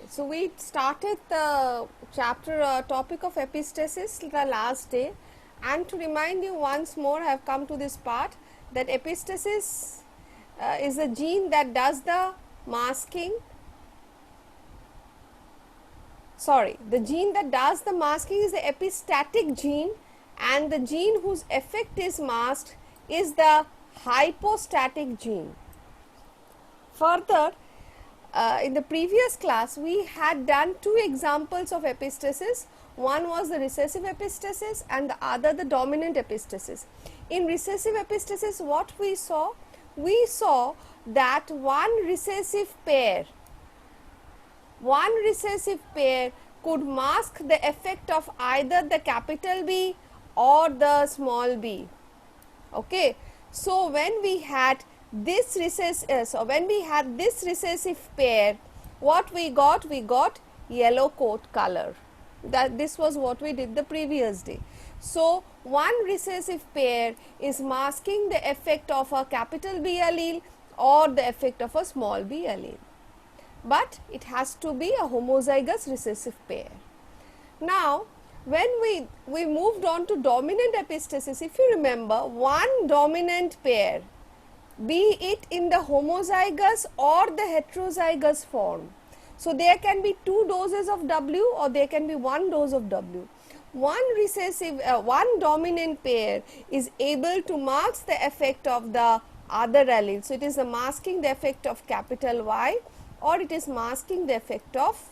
So we started the chapter topic of epistasis the last day, and to remind you once more, I have come to this part that epistasis is a gene that does the masking. The gene that does the masking is the epistatic gene, and the gene whose effect is masked is the hypostatic gene. Further, in the previous class, we had done two examples of epistasis. One was the recessive epistasis and the other the dominant epistasis. In recessive epistasis, what we saw? We saw that one recessive pair could mask the effect of either the capital B or the small b. Okay. So, when we had this recessive pair, what we got? We got yellow coat color. This was what we did the previous day. So, one recessive pair is masking the effect of a capital B allele or the effect of a small b allele, but it has to be a homozygous recessive pair. Now, when we moved on to dominant epistasis, if you remember, one dominant pair, be it in the homozygous or the heterozygous form. So, there can be two doses of W or there can be one dose of W. One dominant pair is able to mask the effect of the other allele. So, it is masking the effect of capital Y or it is masking the effect of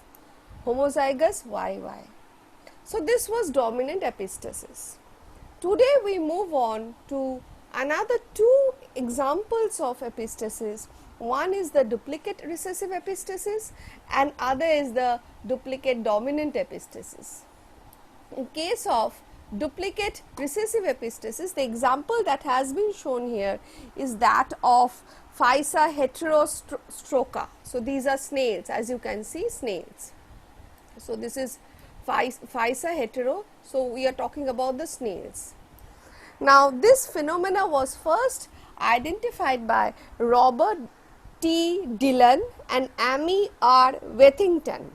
homozygous YY. So, this was dominant epistasis. Today, we move on to another two examples of epistasis. One is the duplicate recessive epistasis and other is the duplicate dominant epistasis. In case of duplicate recessive epistasis, the example that has been shown here is that of Physa heterostroca. So, these are snails, as you can see, snails. So, this is Physa hetero. So, we are talking about the snails. Now, this phenomena was first identified by Robert T. Dillon and Amy R. Wethington.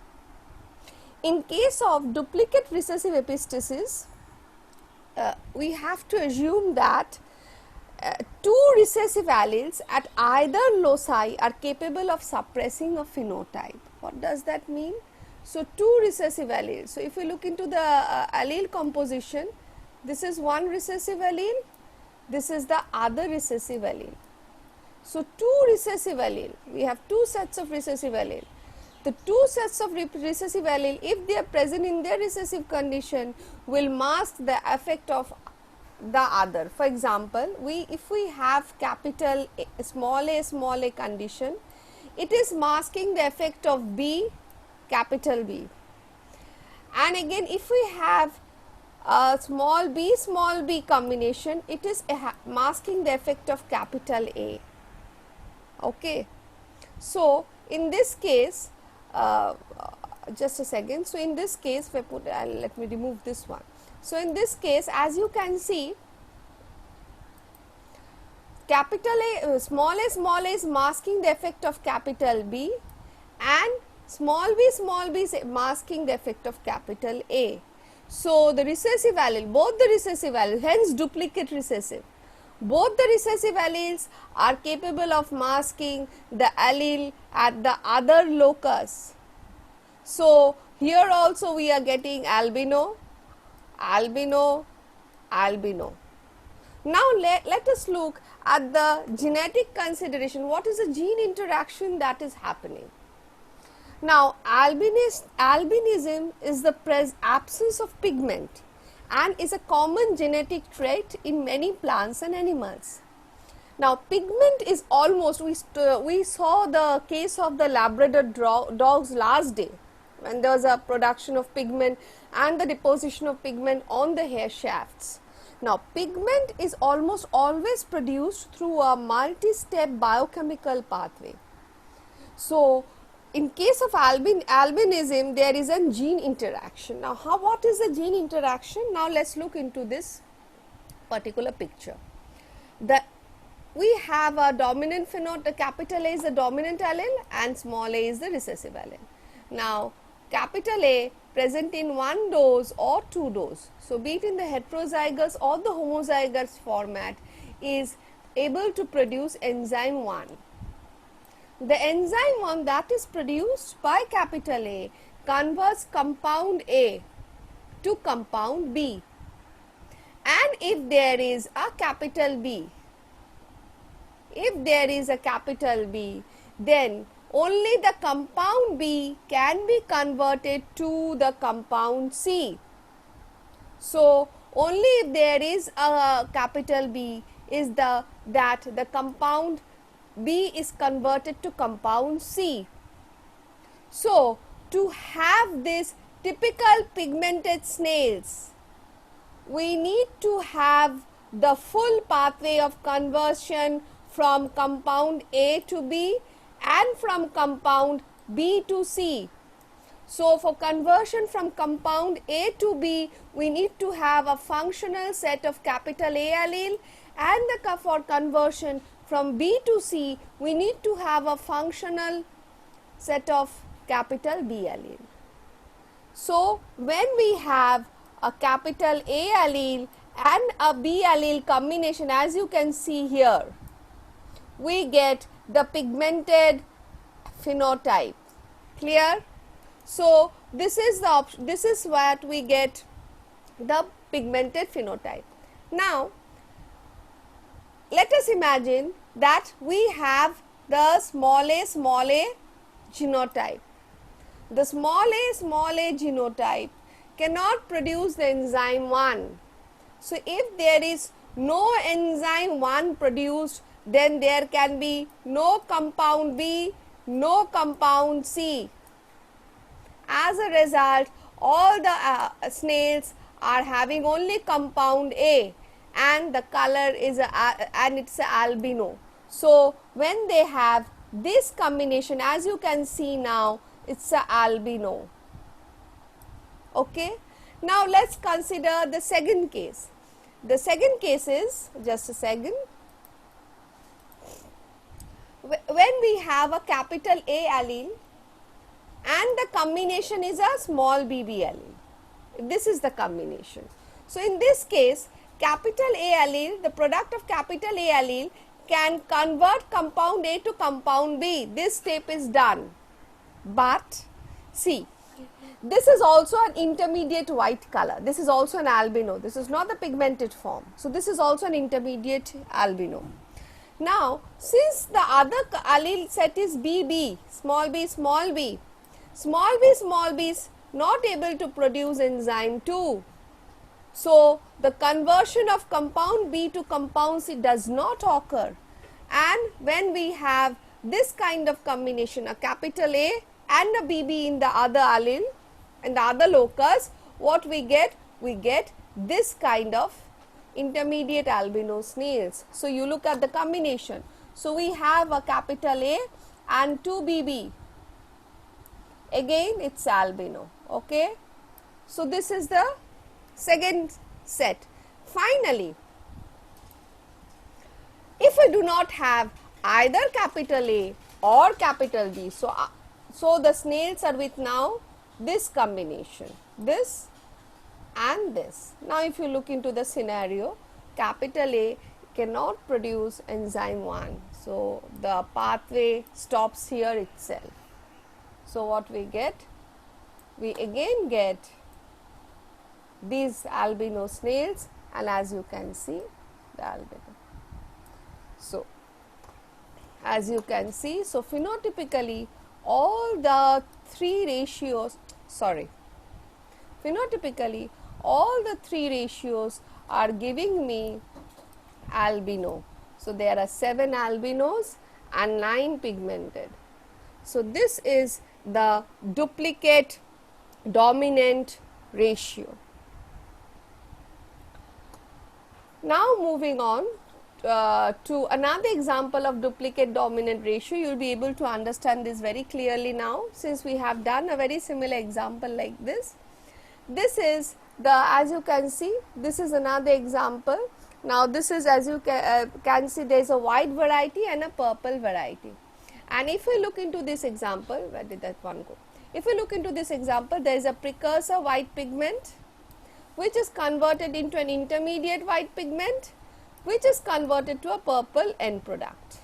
In case of duplicate recessive epistasis, we have to assume that two recessive alleles at either loci are capable of suppressing a phenotype. What does that mean? So, two recessive alleles. So, if we look into the allele composition, this is one recessive allele, this is the other recessive allele. So, two recessive allele, we have two sets of recessive allele. The two sets of recessive allele, if they are present in their recessive condition, will mask the effect of the other. For example, if we have capital small a condition, it is masking the effect of B, capital B. And again, if we have a small b combination, it is masking the effect of capital A. Okay. So, in this case, just a second. So, in this case, if I put, let me remove this one. So, in this case, as you can see, capital A, small a is masking the effect of capital B and small b is masking the effect of capital A. So, the recessive allele, both the recessive alleles, hence duplicate recessive, both the recessive alleles are capable of masking the allele at the other locus. So, here also we are getting albino, albino, albino. Now, let us look at the genetic consideration. What is the gene interaction that is happening? Now, albinism is the absence of pigment and is a common genetic trait in many plants and animals. Now, pigment is almost, we saw the case of the Labrador dogs last day, when there was a production of pigment and the deposition of pigment on the hair shafts. Now, pigment is almost always produced through a multi-step biochemical pathway. So, in case of albinism, there is a gene interaction. Now, what is the gene interaction? Now, let us look into this particular picture. We have a dominant phenotype, capital A is the dominant allele and small a is the recessive allele. Now, capital A present in one dose or two dose. So, be it in the heterozygous or the homozygous format is able to produce enzyme 1. The enzyme 1 that is produced by capital A converts compound A to compound B, and if there is a capital B, then only the compound B can be converted to the compound C. So, only if there is a capital B is that the compound B is converted to compound C. So, to have this typical pigmented snails, we need to have the full pathway of conversion from compound A to B and from compound B to C. So, for conversion from compound A to B, we need to have a functional set of capital A allele, and for conversion from B to C, we need to have a functional set of capital B allele. So, when we have a capital A allele and a B allele combination, as you can see here, we get the pigmented phenotype. Clear? So, this is what we get, the pigmented phenotype. Now, let us imagine that we have the small a genotype. The small a genotype cannot produce the enzyme 1. So, if there is no enzyme 1 produced, then there can be no compound B, no compound C. As a result, all the snails are having only compound A, and the color is it's a albino. So, when they have this combination, as you can see now, it's a albino. Okay. Now, let us consider the second case. The second case is, just a second, when we have a capital A allele and the combination is a small bb allele. This is the combination. So, in this case, capital A allele, the product of capital A allele can convert compound A to compound B. This step is done. But see, this is also an intermediate white color. This is also an albino. This is not the pigmented form. So, this is also an intermediate albino. Now, since the other allele set is BB, small b, small b, small b, small b is not able to produce enzyme 2. So, the conversion of compound B to compound C does not occur, and when we have this kind of combination, a capital A and a BB in the other allele and the other locus, what we get? We get this kind of intermediate albino snails. So, you look at the combination. So, we have a capital A and 2 BB, again it is albino. Okay. So, this is the second set. Finally, if we do not have either capital A or capital B, so the snails are with now this combination, this and this. Now, if you look into the scenario, capital A cannot produce enzyme 1. So, the pathway stops here itself. So, what we get? We again get these albino snails, and as you can see, the albino. So, as you can see, so phenotypically all the three ratios, phenotypically all the three ratios are giving me albino. So, there are 7 albinos and 9 pigmented. So, this is the duplicate dominant ratio. Now, moving on to another example of duplicate dominant ratio, you will be able to understand this very clearly now, since we have done a very similar example like this. This is the, as you can see, this is another example. Now, this is, as you can see, there is a white variety and a purple variety. And if we look into this example, where did that one go? If you look into this example, there is a precursor white pigment which is converted into an intermediate white pigment which is converted to a purple end product.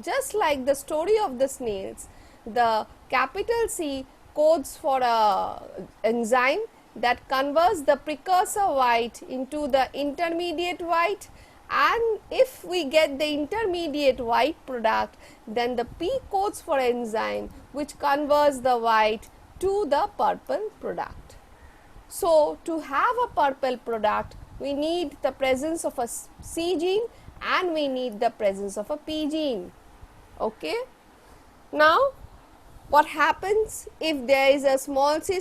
Just like the story of the snails, the capital C codes for a enzyme that converts the precursor white into the intermediate white, and if we get the intermediate white product, then the P codes for enzyme which converts the white to the purple product. So, to have a purple product, we need the presence of a C gene and we need the presence of a P gene. Okay. Now, what happens if there is a small c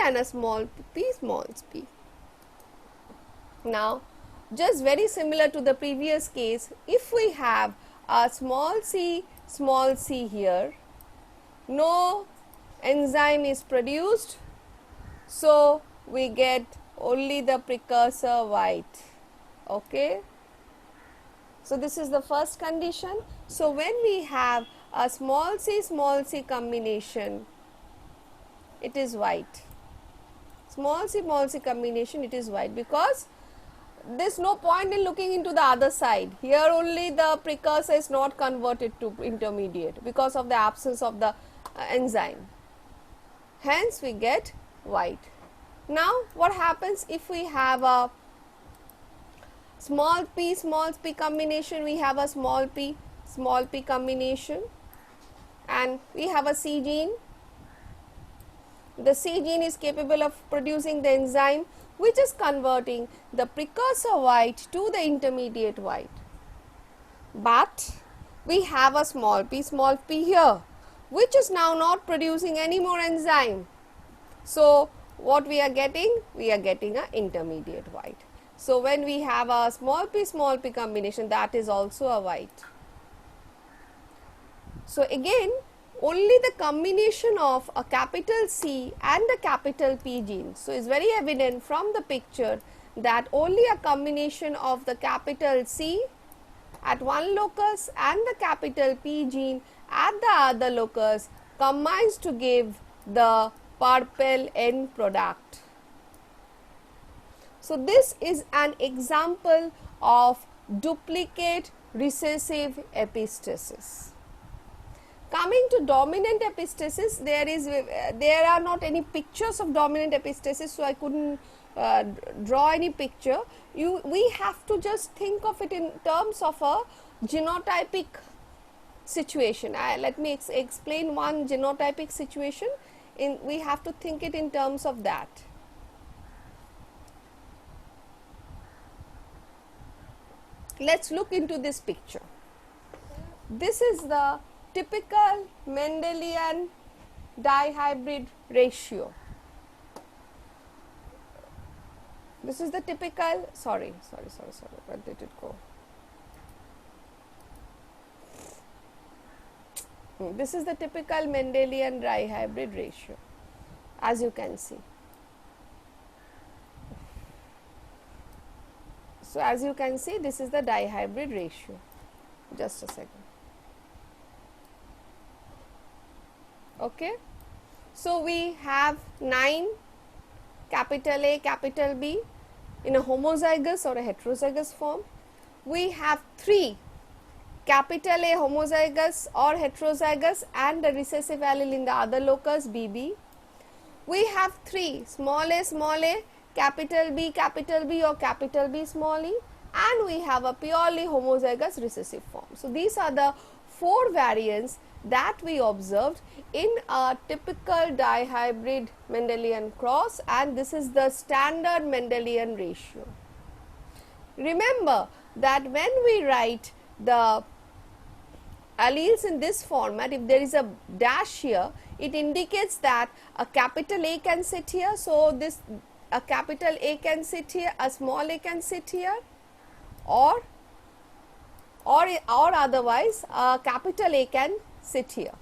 and a small p? Now, just very similar to the previous case, if we have a small c here, no enzyme is produced, so we get only the precursor white. Okay. So, this is the first condition. So, when we have a small c combination, it is white. Small c combination, it is white, because there is no point in looking into the other side. Here only the precursor is not converted to intermediate because of the absence of the enzyme. Hence, we get white. Now, what happens if we have a small p combination? We have a small p combination and we have a C gene. The C gene is capable of producing the enzyme which is converting the precursor white to the intermediate white. But we have a small p here, which is now not producing any more enzyme. So, what we are getting? We are getting an intermediate white. So, when we have a small p combination, that is also a white. So, again, only the combination of a capital C and a capital P gene. So, it is very evident from the picture that only a combination of the capital C at one locus and the capital P gene at the other locus combines to give the purple end product. So, this is an example of duplicate recessive epistasis. Coming to dominant epistasis, there are not any pictures of dominant epistasis, so I couldn't draw any picture. We have to just think of it in terms of a genotypic situation. Let me explain one genotypic situation. We have to think it in terms of that. Let's look into this picture. This is the typical Mendelian dihybrid ratio. This is the typical, sorry, where did it go? This is the typical Mendelian dihybrid ratio, as you can see. So, as you can see, this is the dihybrid ratio. Just a second. Okay. So, we have 9 capital A, capital B in a homozygous or a heterozygous form. We have 3 capital A homozygous or heterozygous and the recessive allele in the other locus BB. We have 3 small a, capital B or capital B small e, and we have a purely homozygous recessive form. So, these are the 4 variants that we observed in a typical dihybrid Mendelian cross, and this is the standard Mendelian ratio. Remember that when we write the alleles in this format, if there is a dash here, it indicates that a capital A can sit here. So, a capital A can sit here, a small a can sit here, or otherwise a capital A can sit here,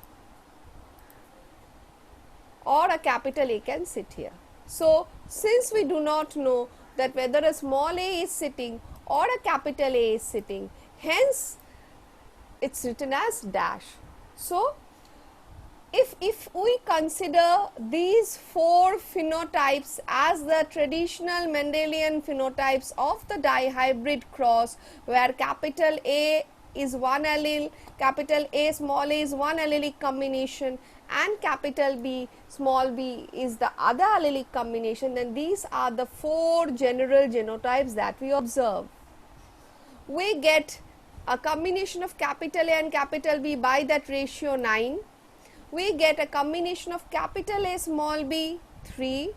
or a capital A can sit here. So, since we do not know that whether a small a is sitting or a capital A is sitting, hence it is written as dash. So, if we consider these four phenotypes as the traditional Mendelian phenotypes of the dihybrid cross, where capital A is one allele, capital A small a is one allelic combination, and capital B small b is the other allelic combination, then these are the four general genotypes that we observe. We get a combination of capital A and capital B by that ratio 9. We get a combination of capital A small b 3,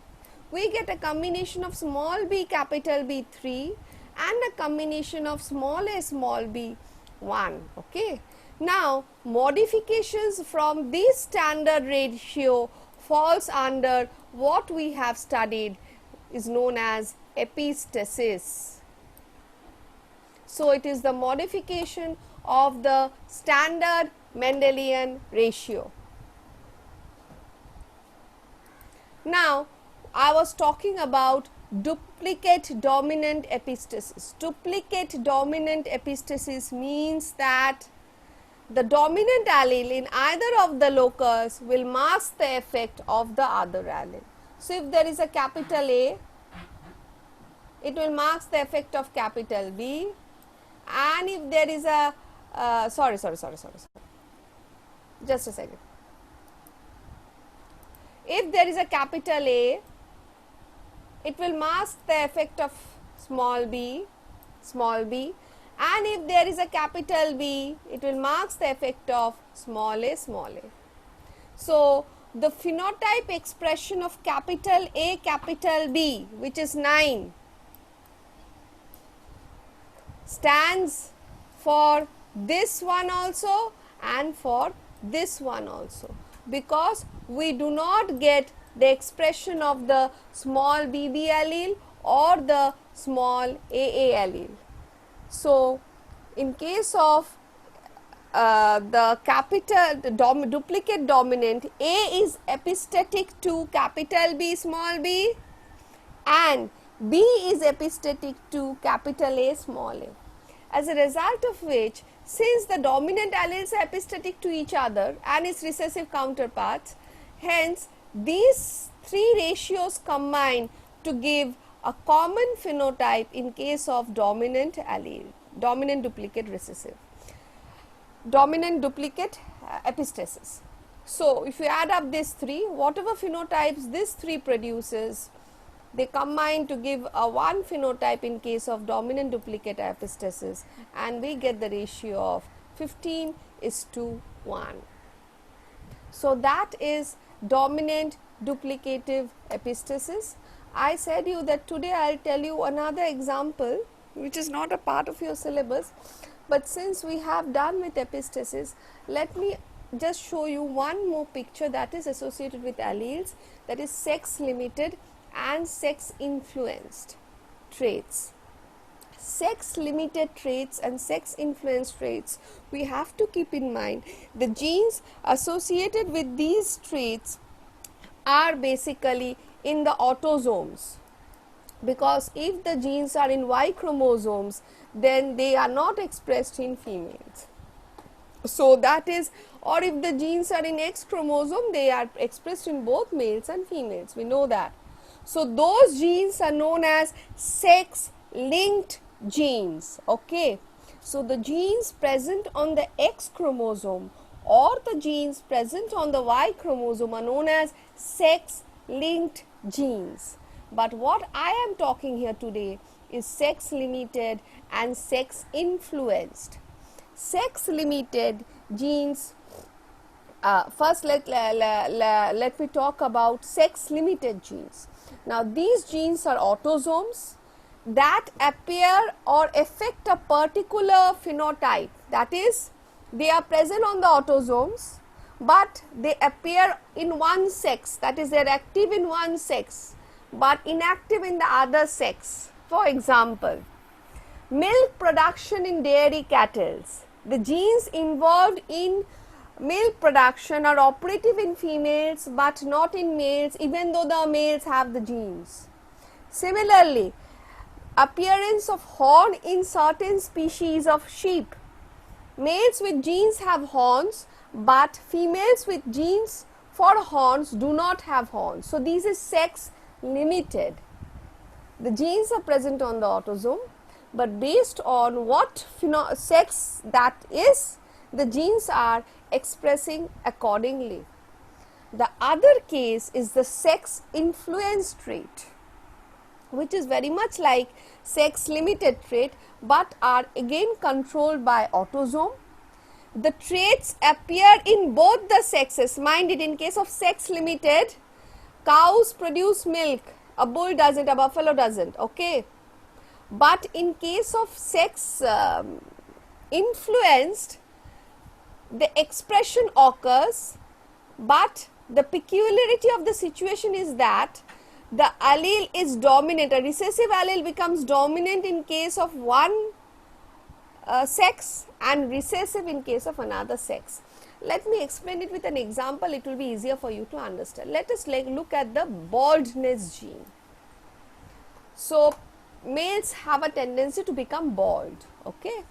we get a combination of small b capital B 3, and a combination of small a small b 1. Okay. Now, modifications from this standard ratio falls under what we have studied is known as epistasis. So, it is the modification of the standard Mendelian ratio. Now, I was talking about duplicate dominant epistasis. Duplicate dominant epistasis means that the dominant allele in either of the locus will mask the effect of the other allele. So, if there is a capital A, it will mask the effect of capital B, and if there is a just a second. If there is a capital A, it will mask the effect of small b, and if there is a capital B, it will mask the effect of small a. So, the phenotype expression of capital A, capital B, which is 9, stands for this one also and for this one also, because we do not get the expression of the small bb allele or the small aa allele. So, in case of the duplicate dominant, A is epistatic to capital B small b and B is epistatic to capital A small a. As a result of which, since the dominant alleles are epistatic to each other and its recessive counterparts, hence these three ratios combine to give a common phenotype in case of dominant allele, dominant duplicate recessive, dominant duplicate epistasis. So, if you add up these three, whatever phenotypes this three produces, they combine to give a one phenotype in case of dominant duplicate epistasis, and we get the ratio of 15:1. So, that is dominant duplicative epistasis. I said you that today I will tell you another example which is not a part of your syllabus, but since we have done with epistasis, let me just show you one more picture that is associated with alleles, that is sex limited and sex influenced traits. Sex limited traits and sex influenced traits, we have to keep in mind the genes associated with these traits are basically in the autosomes, because if the genes are in Y chromosomes, then they are not expressed in females. So, that is, or if the genes are in X chromosome, they are expressed in both males and females, we know that. So, those genes are known as sex linked genes. Okay. So, the genes present on the X chromosome or the genes present on the Y chromosome are known as sex linked genes. But what I am talking here today is sex limited and sex influenced. Sex limited genes, first let me talk about sex limited genes. Now, these genes are autosomes that appear or affect a particular phenotype, that is, they are present on the autosomes, but they appear in one sex, that is, they are active in one sex, but inactive in the other sex. For example, milk production in dairy cattle, the genes involved in milk production are operative in females but not in males, even though the males have the genes. Similarly, appearance of horn in certain species of sheep. Males with genes have horns, but females with genes for horns do not have horns. So, these is sex limited. The genes are present on the autosome, but based on what sex that is, the genes are expressing accordingly. The other case is the sex influence trait, which is very much like sex limited trait, but are again controlled by autosome. The traits appear in both the sexes. Mind it, in case of sex limited, cows produce milk, a bull doesn't, a buffalo doesn't, okay. But in case of sex influenced, the expression occurs, but the peculiarity of the situation is that the allele is dominant. A recessive allele becomes dominant in case of one sex and recessive in case of another sex. Let me explain it with an example, it will be easier for you to understand. Let us look at the baldness gene. So, males have a tendency to become bald, okay.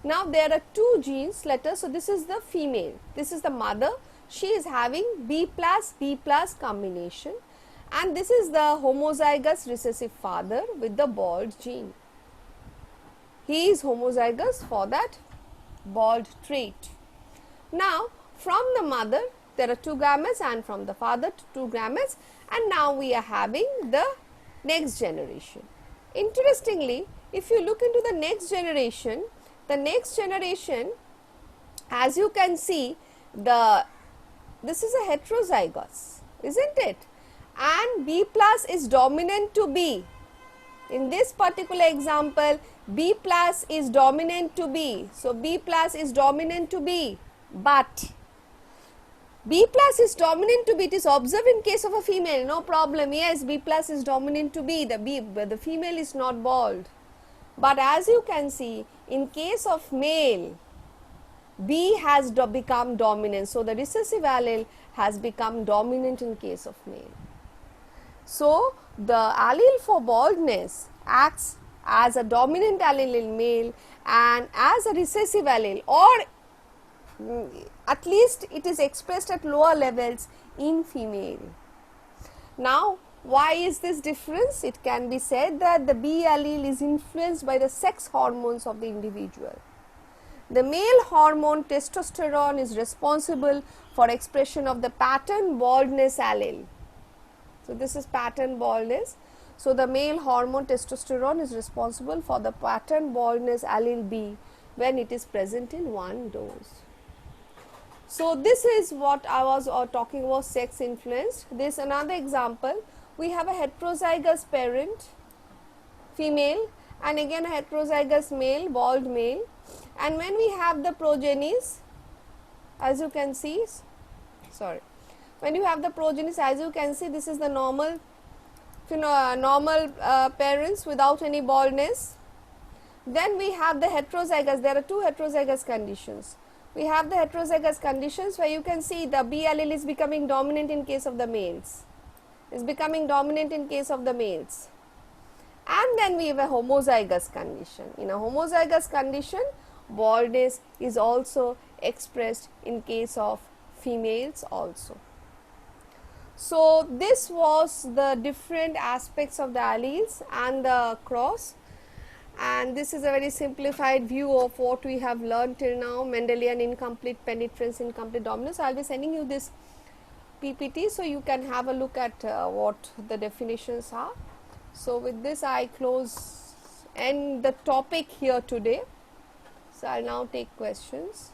Now, there are two genes, so this is the female, this is the mother, she is having B plus combination, and this is the homozygous recessive father with the bald gene. He is homozygous for that bald trait. Now, from the mother there are two gametes and from the father two gametes, and now we are having the next generation. Interestingly, if you look into the next generation, as you can see, this is a heterozygous, isn't it? And B plus is dominant to B. In this particular example, B plus is dominant to B. So, B plus is dominant to B, but B plus is dominant to B. It is observed in case of a female, no problem. Yes, B plus is dominant to B. The female is not bald. But as you can see, in case of male, B has become dominant. So, the recessive allele has become dominant in case of male. So, the allele for baldness acts as a dominant allele in male and as a recessive allele, or at least it is expressed at lower levels in female. Now, why is this difference? It can be said that the B allele is influenced by the sex hormones of the individual. The male hormone testosterone is responsible for expression of the pattern baldness allele. So, this is pattern baldness. So, the male hormone testosterone is responsible for the pattern baldness allele B when it is present in one dose. So, this is what I was talking about, sex influenced. This another example, we have a heterozygous parent female and again a heterozygous male, bald male, and when we have the progenies, as you can see, when you have the progenies, as you can see, this is the normal parents without any baldness. Then we have the heterozygous, there are two heterozygous conditions. We have the heterozygous conditions where you can see the B allele is becoming dominant in case of the males, And then we have a homozygous condition. In a homozygous condition, baldness is also expressed in case of females also. So, this was the different aspects of the alleles and the cross, and this is a very simplified view of what we have learned till now, Mendelian incomplete penetrance, incomplete dominance. I will be sending you this PPT, so you can have a look at what the definitions are. So, with this I end the topic here today. So, I will now take questions.